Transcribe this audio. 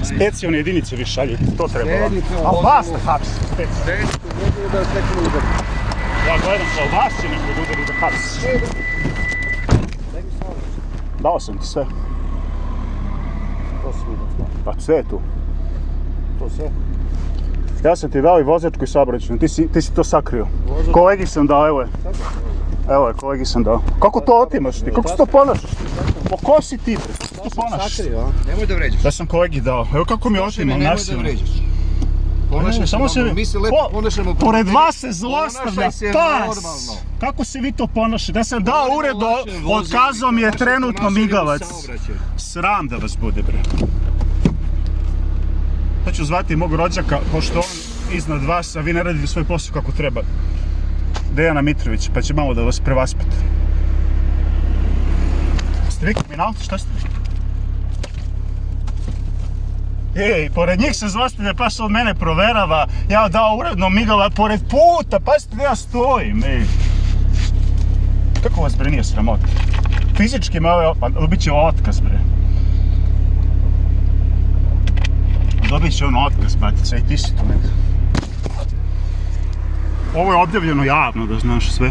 Specijalne jedinice vi šaljete, to treba vam. Štedite u A vozilu. vas ne hapsi. Štedite u vozilu da vas neko ne udari. Ja gledam kao vas će neko udari da hapsi. Daj mi saobraćaj. Dao sam ti sve. To si mi dao. Pa sve je tu. To sve. Ja sam ti dao i vozačku i saobraćajnu, ti si to sakrio. Kolegi sam dao, evo je. Evo je, kolegi sam dao. Kako to otimaš ti? Kako se to ponašaš ti? Pa ko si ti bre? Kako se to ponašaš? Sakrio, a? Nemoj da vređaš. Ja sam kolegi dao. Evo kako mi otimao Nemoj da nasilno. vređaš. Samo se... Mi se lepo ponašamo. Pored vas se zlostavlja Ponašaj se pas! normalno. Kako se vi to ponašate? Ja sam dao uredno, otkazao mi je trenutno migavac. Sram da vas bude bre. Ja ću zvati mog rođaka, pošto on iznad vas, a vi ne radite svoj posao kako treba. Dejana Mitrovića, pa će malo da vas prevaspite. Ste vi kriminalci, šta ste vi? Ej, pored njih se zlostavlja, pa se od mene proverava, ja dao uredno migava pored puta, pazite da ja stojim, ej. Kako vas bre nije sramota? Fizički me dobit će otkaz bre. Dobit će ono otkaz, batica, i ti si tu negdje. Ovo je objavljeno javno, da znaš sve.